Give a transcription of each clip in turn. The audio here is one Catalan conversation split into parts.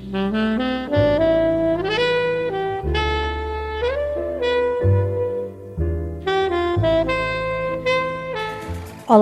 Hola,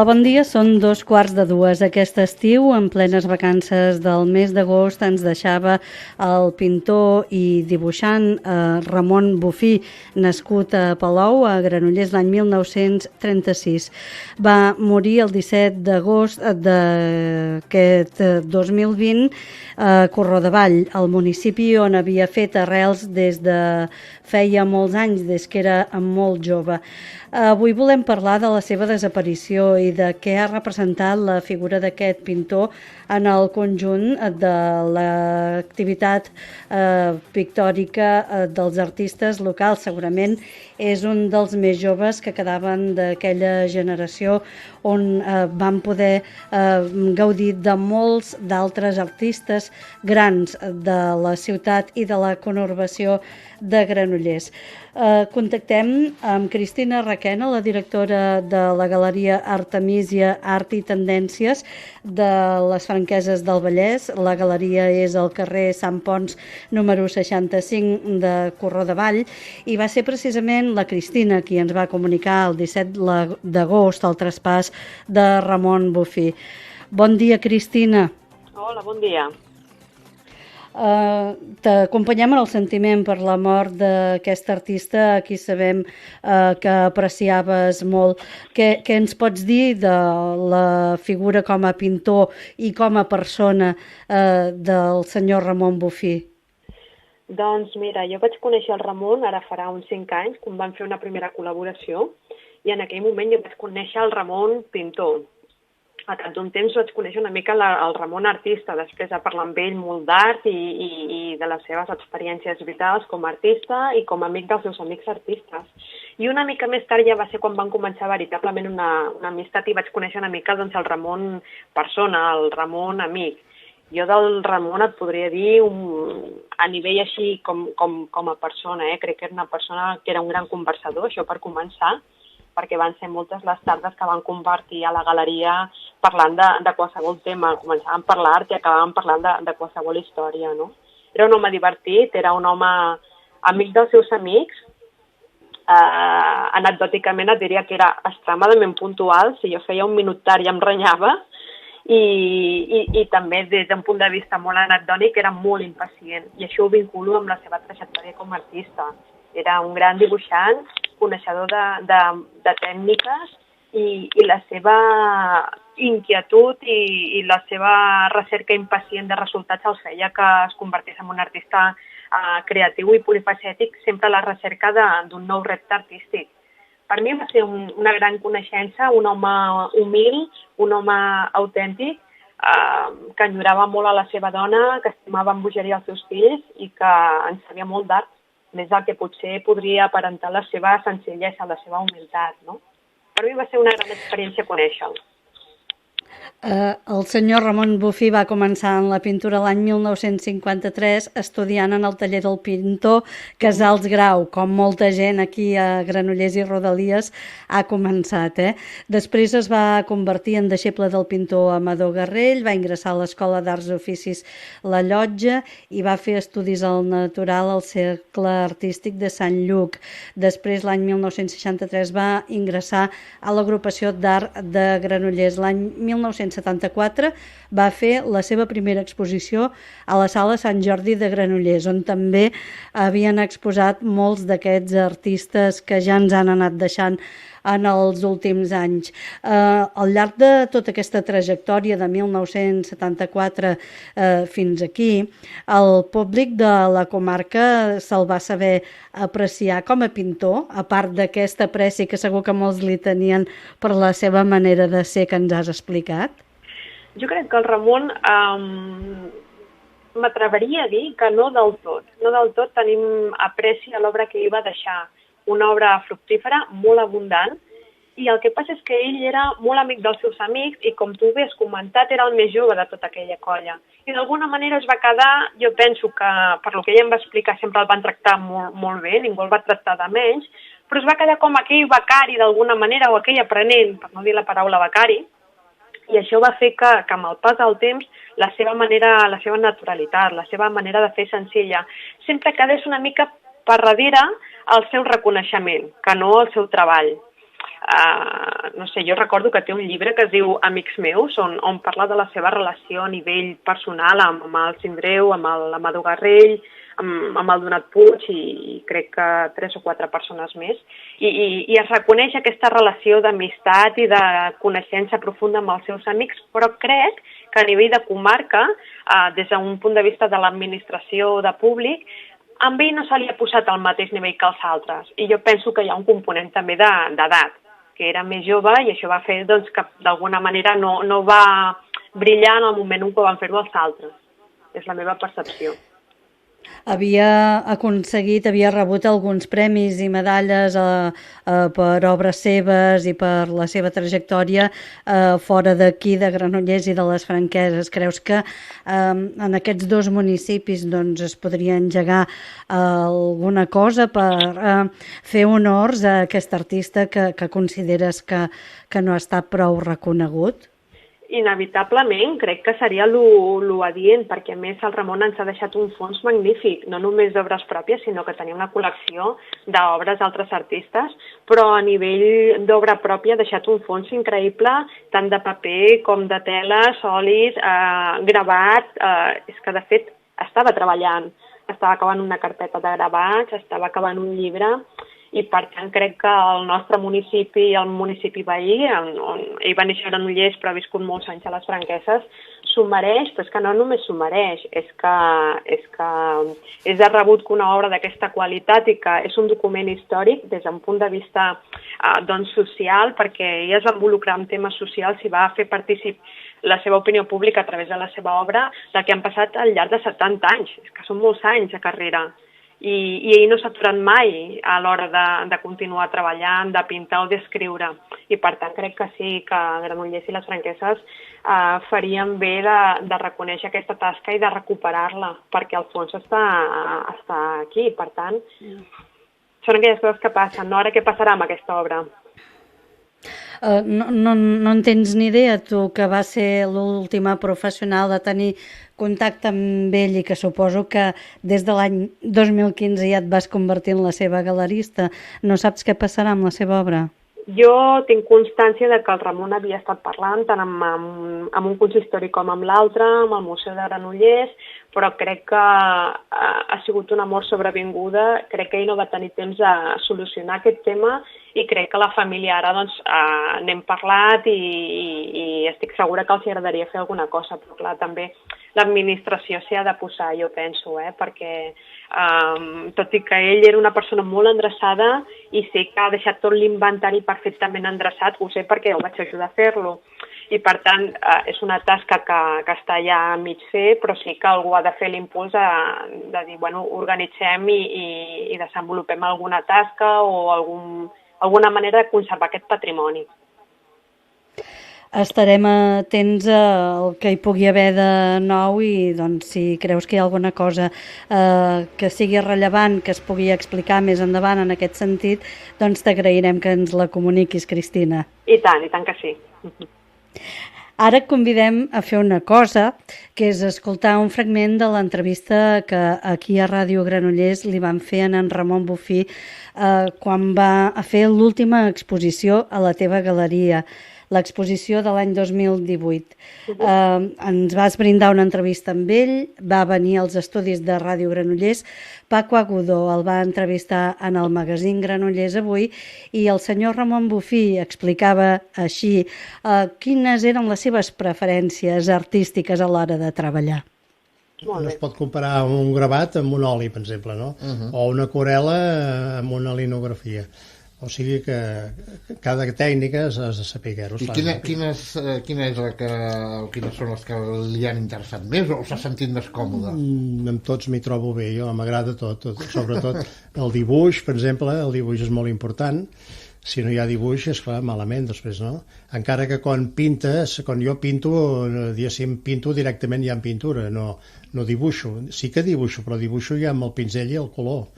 bon dia. Són 2:15. Aquest estiu, en plenes vacances del mes d'agost, ens deixava el pintor i dibuixant Ramon Bufí, nascut a Palou, a Granollers, l'any 1936. Va morir el 17 d'agost d'aquest 2020 a Corrodavall, al municipi on havia fet arrels des de feia molts anys, des que era molt jove. Avui volem parlar de la seva desaparició i de què ha representat la figura d'aquest pintor en el conjunt de l'activitat pictòrica dels artistes locals. Segurament és un dels més joves que quedaven d'aquella generació on van poder gaudir de molts d'altres artistes grans de la ciutat i de la conurbació de Granollers. Contactem amb Cristina Requena, la directora de la Galeria Artemísia Art i Tendències de les Franqueses del Vallès. La galeria és al carrer Sant Ponç número 65 de Corrodavall i va ser precisament la Cristina qui ens va comunicar el 17 d'agost el traspàs de Ramon Bufí. Bon dia, Cristina. Hola, bon dia. T'acompanyem en el sentiment per la mort d'aquest artista a qui sabem que apreciaves molt. Què ens pots dir de la figura com a pintor i com a persona del senyor Ramon Bufí? Doncs mira, jo vaig conèixer el Ramon ara farà uns 5 anys, quan vam fer una primera col·laboració, i en aquell moment jo vaig conèixer el Ramon pintor. Al cap d'un temps vaig conèixer una mica el Ramon artista, després de parlar amb ell molt d'art i de les seves experiències vitals com a artista i com a amic dels seus amics artistes. I una mica més tard ja va ser quan van començar veritablement una amistat i vaig conèixer una mica el Ramon persona, el Ramon amic. Jo del Ramon et podria dir a nivell així com a persona, crec que era una persona que era un gran conversador, això per començar, perquè van ser moltes les tardes que van compartir a la galeria parlant de qualsevol tema. Començàvem per l'art i acabàvem parlant de qualsevol història, no? Era un home divertit, era un home amic dels seus amics. Anecdòticament et diria que era extremadament puntual. Si jo feia un minut tard ja em renyava. I també des d'un punt de vista molt anecdòtic era molt impacient. I això ho vinculo amb la seva trajectòria com a artista. Era un gran dibuixant, coneixedor de tècniques i la seva inquietud i la seva recerca impacient de resultats els feia que es convertís en un artista creatiu i polifacètic, sempre a la recerca d'un nou repte artístic. Per mi va ser una gran coneixença, un home humil, un home autèntic, que enyorava molt a la seva dona, que estimava amb bogeria els seus fills i que en sabia molt d'art, més del que potser podria aparentar la seva senzillesa, la seva humilitat, no? Per mi va ser una gran experiència conèixer-lo. El senyor Ramon Bufí va començar en la pintura l'any 1953 estudiant en el taller del pintor Casals Grau, com molta gent aquí a Granollers i Rodalies ha començat. Després es va convertir en deixeble del pintor Amador Garrell, va ingressar a l'Escola d'Arts i Oficis La Llotja i va fer estudis al natural al Cercle Artístic de Sant Lluc. Després, l'any 1963, va ingressar a l'Agrupació d'Art de Granollers. L'any 1974 va fer la seva primera exposició a la Sala Sant Jordi de Granollers, on també havien exposat molts d'aquests artistes que ja ens han anat deixant en els últims anys. Al llarg de tota aquesta trajectòria de 1974 fins aquí, el públic de la comarca se'l va saber apreciar com a pintor, a part d'aquesta apreci que segur que molts li tenien per la seva manera de ser que ens has explicat. Jo crec que el Ramon m'atreveria a dir que no del tot. No del tot tenim apreci a l'obra que ell va deixar. Una obra fructífera, molt abundant, i el que passa és que ell era molt amic dels seus amics i, com tu bé has comentat, era el més jove de tota aquella colla. I d'alguna manera es va quedar, jo penso que, per lo que ella em va explicar, sempre el van tractar molt, molt bé, ningú el va tractar de menys, però es va quedar com aquell becari d'alguna manera, o aquell aprenent, per no dir la paraula becari, I això va fer que amb el pas del temps la seva naturalitat, la seva manera de fer senzilla, sempre quedés una mica per darrere el seu reconeixement, que no el seu treball. No sé, jo recordo que té un llibre que es diu Amics meus, on parla de la seva relació a nivell personal amb el Sindreu, amb l'Amador Garrell, amb el Donat Puig i crec que 3 o 4 persones més. I es reconeix aquesta relació d'amistat i de coneixença profunda amb els seus amics, però crec que a nivell de comarca, des d'un punt de vista de l'administració o de públic, amb ell no se li ha posat al mateix nivell que els altres. I jo penso que hi ha un component també d'edat, que era més jove i això va fer doncs, que d'alguna manera no va brillar en el moment en què van fer-ho els altres. És la meva percepció. Havia rebut alguns premis i medalles per obres seves i per la seva trajectòria fora d'aquí, de Granollers i de les Franqueses. Creus que en aquests 2 municipis doncs, es podria engegar alguna cosa per fer honors a aquest artista que consideres que no ha estat prou reconegut? Inevitablement, crec que seria lo adient, perquè a més el Ramon ens ha deixat un fons magnífic, no només d'obres pròpies, sinó que tenia una col·lecció d'obres d'altres artistes, però a nivell d'obra pròpia ha deixat un fons increïble, tant de paper com de tela, sòlids, gravat, és que de fet estava treballant, estava acabant una carpeta de gravats, estava acabant un llibre, i per tant crec que el nostre municipi, el municipi veí, on ell va néixer a Granollers però ha viscut molts anys a les Franqueses, s'ho mereix, però és que no només s'ho mereix, és que és de rebut que una obra d'aquesta qualitat i que és un document històric des d'un punt de vista doncs, social, perquè ell es va involucrar en temes socials i va fer partícip la seva opinió pública a través de la seva obra del que han passat al llarg de 70 anys, és que són molts anys de carrera. I ell no s'ha aturat mai a l'hora de continuar treballant, de pintar o d'escriure. I per tant crec que sí, que Granollers i les Franqueses farien bé de reconèixer aquesta tasca i de recuperar-la, perquè el fons està aquí. Per tant, són aquelles coses que passen. No? Ara què passarà amb aquesta obra? No en tens ni idea, tu, que va ser l'última professional de tenir contacte amb ell i que suposo que des de l'any 2015 ja et vas convertir en la seva galerista. No saps què passarà amb la seva obra? Jo tinc constància de que el Ramon havia estat parlant tant amb un consistori com amb l'altre, amb el Museu de Granollers, però crec que ha sigut una mort sobrevinguda, crec que ell no va tenir temps de solucionar aquest tema i crec que la família ara n'hem parlat i estic segura que els agradaria fer alguna cosa, però clar, també l'administració s'hi ha de posar, jo penso, perquè tot i que ell era una persona molt endreçada i sé que ha deixat tot l'inventari perfectament endreçat, ho sé perquè ho vaig ajudar a fer-lo, i per tant és una tasca que està ja a mig fer, però sí que algú ha de fer l'impuls de dir, bueno, organitzem i desenvolupem alguna tasca o alguna manera de conservar aquest patrimoni. Estarem atents al que hi pugui haver de nou i doncs, si creus que hi ha alguna cosa que sigui rellevant, que es pugui explicar més endavant en aquest sentit, doncs t'agrairem que ens la comuniquis, Cristina. I tant que sí. Ara et convidem a fer una cosa, que és escoltar un fragment de l'entrevista que aquí a Ràdio Granollers li van fer a en Ramon Bufí quan va fer l'última exposició a la teva galeria, l'exposició de l'any 2018. Ens vas brindar una entrevista amb ell, va venir als estudis de Ràdio Granollers, Paco Agudó el va entrevistar en el magazín Granollers Avui i el senyor Ramon Bufí explicava així quines eren les seves preferències artístiques a l'hora de treballar. No es pot comparar un gravat amb un oli, per exemple, no? O una aquarel·la amb una linografia. O sigui que cada tècnica has de saber-ho. I quines són les que li han interessat més o s'ha sentit més còmode? Amb tots m'hi trobo bé, jo m'agrada tot, sobretot el dibuix, per exemple, el dibuix és molt important. Si no hi ha dibuix, és clar, malament després, no? Encara que quan jo pinto, pinto directament ja en pintura, no dibuixo. Sí que dibuixo, però dibuixo ja amb el pinzell i el color.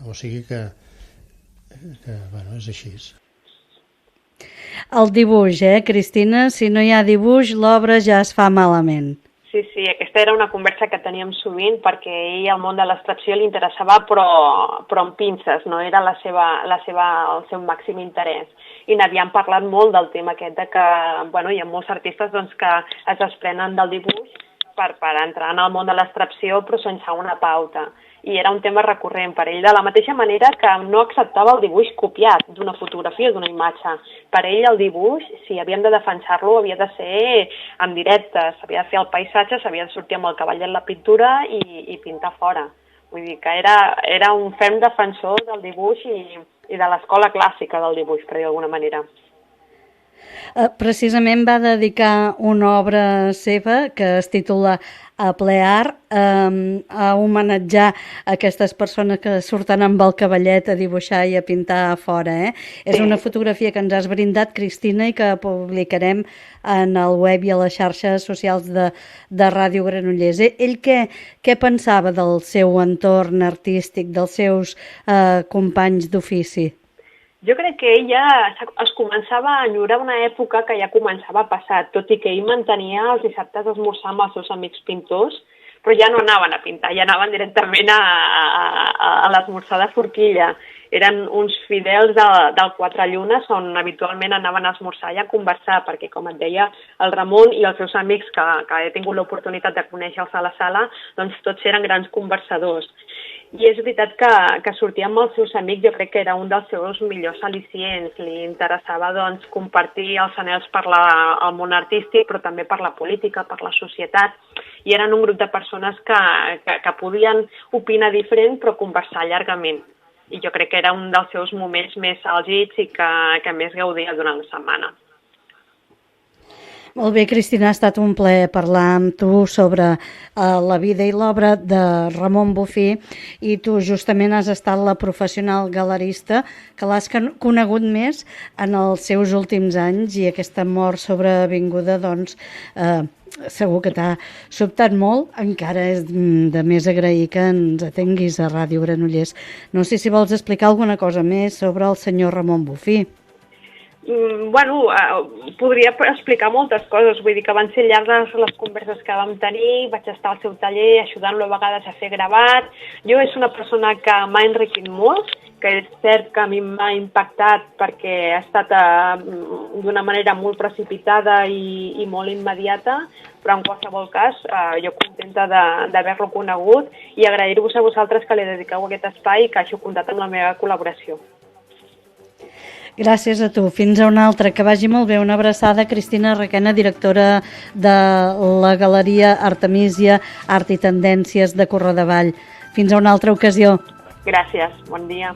O sigui que bueno, és així. El dibuix, Cristina? Si no hi ha dibuix, l'obra ja es fa malament. Sí, aquesta era una conversa que teníem sovint perquè a ell el món de l'abstracció li interessava però amb pinces, no era el seu màxim interès. I n'havíem parlat molt del tema aquest de que hi ha molts artistes que es desprenen del dibuix per entrar en el món de l'abstracció però sense una pauta. I era un tema recurrent per ell, de la mateixa manera que no acceptava el dibuix copiat d'una fotografia o d'una imatge. Per ell el dibuix, si havíem de defensar-lo, havia de ser en directe, s'havia de fer el paisatge, s'havia de sortir amb el cavall en la pintura i pintar fora. Vull dir que era un ferm defensor del dibuix i de l'escola clàssica del dibuix, per dir d'alguna manera. Precisament va dedicar una obra seva que es titula A ple art, a homenatjar aquestes persones que surten amb el cavallet a dibuixar i a pintar a fora. És una fotografia que ens has brindat, Cristina, i que publicarem en el web i a les xarxes socials de Ràdio Granollers. Ell què pensava del seu entorn artístic, dels seus companys d'ofici? Jo crec que ell ja es començava a enyorar una època que ja començava a passar, tot i que ell mantenia els dissabtes d'esmorzar amb els seus amics pintors, però ja no anaven a pintar, ja anaven directament a l'esmorzar de forquilla. Eren uns fidels del Quatre Llunes on habitualment anaven a esmorzar i a conversar, perquè, com et deia, el Ramon i els seus amics que he tingut l'oportunitat de conèixer-los a la sala, doncs tots eren grans conversadors. I és veritat que sortir amb els seus amics jo crec que era un dels seus millors al·licients. Li interessava compartir els anhels per el món artístic, però també per la política, per la societat. I eren un grup de persones que podien opinar diferent però conversar llargament. I jo crec que era un dels seus moments més àlgids i que més gaudia durant la setmana. Molt bé, Cristina, ha estat un plaer parlar amb tu sobre la vida i l'obra de Ramon Bufí, i tu justament has estat la professional galerista que l'has conegut més en els seus últims anys, i aquesta mort sobrevinguda segur que t'ha sobtat molt. Encara és de més agrair que ens atenguis a Ràdio Granollers. No sé si vols explicar alguna cosa més sobre el senyor Ramon Bufí. Podria explicar moltes coses, vull dir que van ser llargues les converses que vam tenir, vaig estar al seu taller ajudant-lo a vegades a fer gravat. Jo és una persona que m'ha enriquit molt, que és cert que a mi m'ha impactat perquè ha estat d'una manera molt precipitada i molt immediata, però en qualsevol cas jo contenta d'haver-lo conegut i agrair-vos a vosaltres que li dediqueu aquest espai i que hagi comptat amb la meva col·laboració. Gràcies a tu. Fins a una altra. Que vagi molt bé. Una abraçada, Cristina Requena, directora de la Galeria Artemisia Art i Tendències de Corredavall. Fins a una altra ocasió. Gràcies. Bon dia.